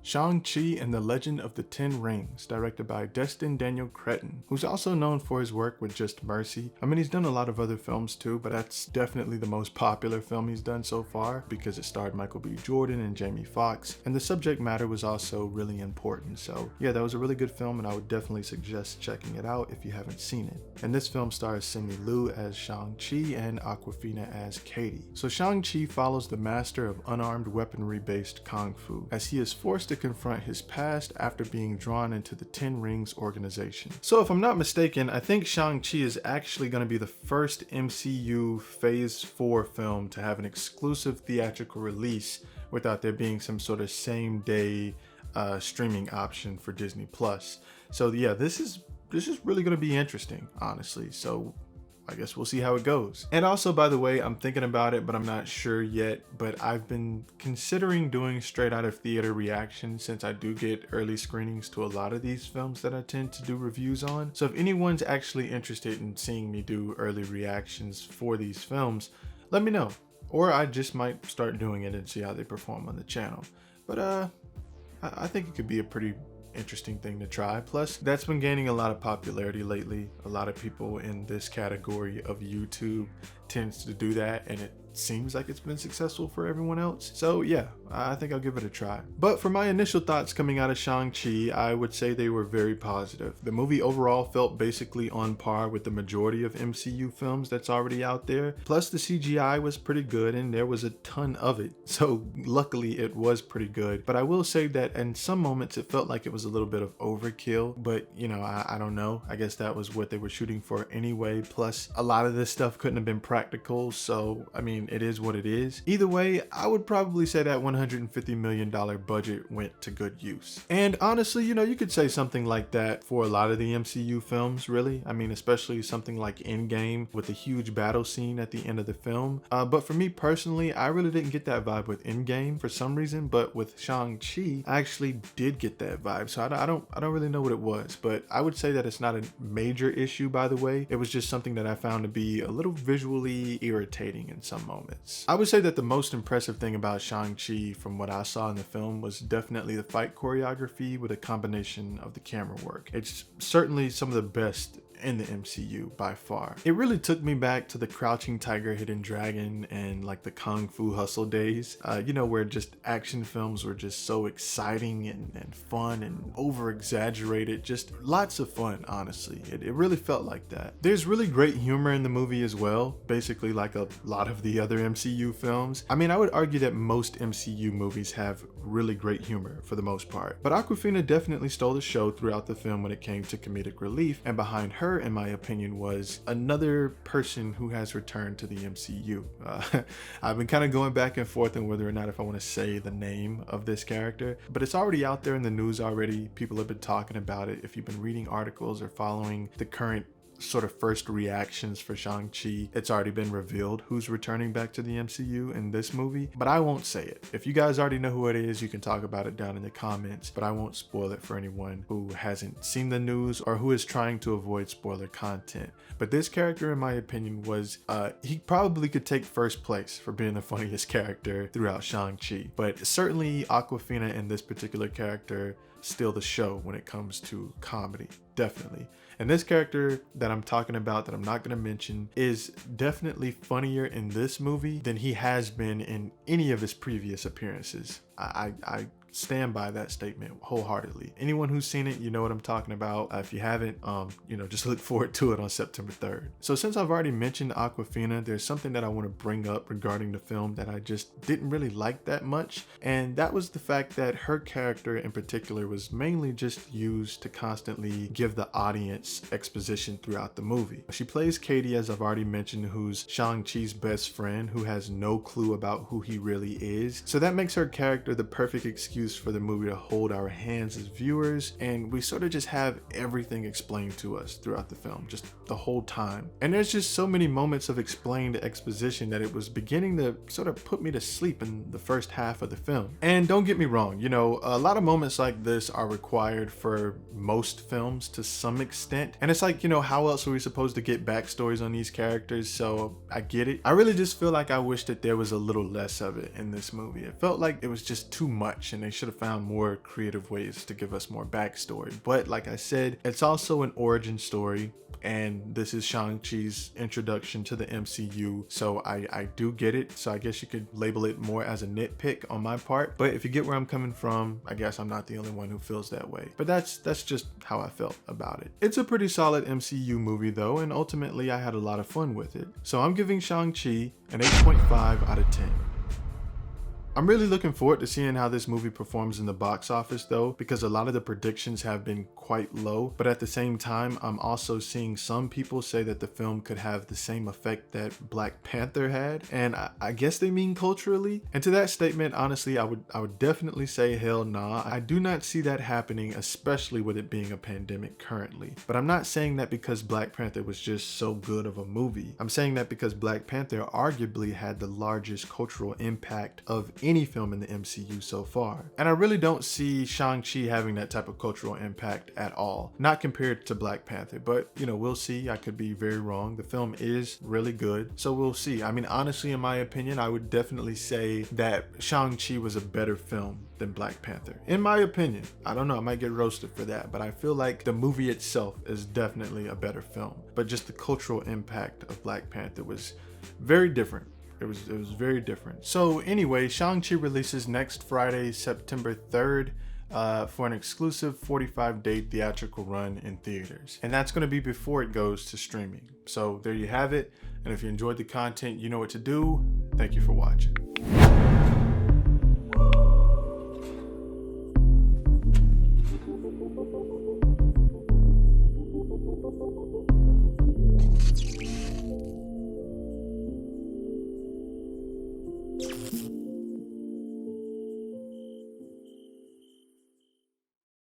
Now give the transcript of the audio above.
Shang-Chi and the Legend of the Ten Rings, directed by Destin Cretton, who's also known for his work with Just Mercy. I mean, he's done a lot of other films too, but that's definitely the most popular film he's done so far because it starred Michael B. Jordan and Jamie Foxx, and the subject matter was also really important. So yeah, that was a really good film, and I would definitely suggest checking it out if you haven't seen it. And this film stars Simu Liu as Shang-Chi and Awkwafina as Katie. So Shang-Chi follows the master of unarmed weaponry-based Kung Fu as he is forced to confront his past after being drawn into the Ten Rings organization. So if I'm not mistaken, I think Shang-Chi is actually going to be the first MCU Phase 4 film to have an exclusive theatrical release without there being some sort of same-day streaming option for Disney+. So yeah, this is really going to be interesting, honestly. So I guess we'll see how it goes. And also, by the way, I'm thinking about it, but I'm not sure yet, but I've been considering doing straight out of theater reactions since I do get early screenings to a lot of these films that I tend to do reviews on. So if anyone's actually interested in seeing me do early reactions for these films, let me know. Or I just might start doing it and see how they perform on the channel. But I think it could be a pretty interesting thing to try. Plus, that's been gaining a lot of popularity lately. A lot of people in this category of YouTube tends to do that, and it seems like it's been successful for everyone else. So yeah, I think I'll give it a try. But for my initial thoughts coming out of Shang-Chi, I would say they were very positive. The movie overall felt basically on par with the majority of MCU films that's already out there. Plus the CGI was pretty good and there was a ton of it. So luckily it was pretty good. But I will say that in some moments it felt like it was a little bit of overkill, but you know, I don't know. I guess that was what they were shooting for anyway. Plus a lot of this stuff couldn't have been practical. So I mean, it is what it is. Either way, I would probably say that $150 million budget went to good use. And honestly, you know, you could say something like that for a lot of the MCU films, really. I mean, especially something like Endgame with a huge battle scene at the end of the film. But for me personally, I really didn't get that vibe with Endgame for some reason, but with Shang-Chi, I actually did get that vibe. So I don't really know what it was, but I would say that it's not a major issue, by the way. It was just something that I found to be a little visually irritating in some moments. I would say that the most impressive thing about Shang-Chi from what I saw in the film was definitely the fight choreography with a combination of the camera work. It's certainly some of the best in the MCU by far. It really took me back to the Crouching Tiger, Hidden Dragon and like the Kung Fu Hustle days, you know, where just action films were just so exciting and fun and over exaggerated, just lots of fun, honestly. It really felt like that. There's really great humor in the movie as well, basically like a lot of the other MCU films. I mean, I would argue that most MCU movies have really great humor for the most part, but Awkwafina definitely stole the show throughout the film when it came to comedic relief, and behind her, in my opinion, was another person who has returned to the MCU. I've been kind of going back and forth on whether or not if I want to say the name of this character, but it's already out there in the news already. People have been talking about it. If you've been reading articles or following the current sort of first reactions for Shang-Chi, it's already been revealed who's returning back to the MCU in this movie, but I won't say it. If you guys already know who it is, you can talk about it down in the comments, but I won't spoil it for anyone who hasn't seen the news or who is trying to avoid spoiler content. But this character, in my opinion, was, he probably could take first place for being the funniest character throughout Shang-Chi, but certainly Awkwafina and this particular character steal the show when it comes to comedy, definitely. And this character that I'm talking about, that I'm not going to mention, is definitely funnier in this movie than he has been in any of his previous appearances. I stand by that statement wholeheartedly. Anyone who's seen it, you know what I'm talking about. If you haven't, you know, just look forward to it on September 3rd. So since I've already mentioned Awkwafina, there's something that I want to bring up regarding the film that I just didn't really like that much, and that was the fact that her character in particular was mainly just used to constantly give the audience exposition throughout the movie. She plays Katie, as I've already mentioned, who's Shang-Chi's best friend who has no clue about who he really is. So that makes her character the perfect excuse excuse for the movie to hold our hands as viewers, and we sort of just have everything explained to us throughout the film, just the whole time. And there's just so many moments of explained exposition that it was beginning to sort of put me to sleep in the first half of the film. And don't get me wrong, you know, a lot of moments like this are required for most films to some extent. And it's like, you know, how else are we supposed to get backstories on these characters? So I get it. I really just feel like I wish that there was a little less of it in this movie. It felt like it was just too much and they should have found more creative ways to give us more backstory. But like I said, it's also an origin story, and this is Shang-Chi's introduction to the MCU, so I do get it. So I guess you could label it more as a nitpick on my part, but if you get where I'm coming from, I guess I'm not the only one who feels that way. But that's just how I felt about it. It's a pretty solid MCU movie though, and ultimately I had a lot of fun with it. So I'm giving Shang-Chi an 8.5 out of 10. I'm really looking forward to seeing how this movie performs in the box office though, because a lot of the predictions have been quite low, but at the same time, I'm also seeing some people say that the film could have the same effect that Black Panther had, and I guess they mean culturally. And to that statement, honestly, I would definitely say hell nah. I do not see that happening, especially with it being a pandemic currently. But I'm not saying that because Black Panther was just so good of a movie. I'm saying that because Black Panther arguably had the largest cultural impact of any film in the MCU so far. And I really don't see Shang-Chi having that type of cultural impact at all. Not compared to Black Panther, but you know, we'll see. I could be very wrong. The film is really good, so we'll see. I mean, honestly, in my opinion, I would definitely say that Shang-Chi was a better film than Black Panther. In my opinion. I don't know, I might get roasted for that, but I feel like the movie itself is definitely a better film. But just the cultural impact of Black Panther was very different. It was very different. So anyway, Shang-Chi releases next Friday, September 3rd, for an exclusive 45-day theatrical run in theaters. And that's going to be before it goes to streaming. So there you have it. And if you enjoyed the content, you know what to do. Thank you for watching.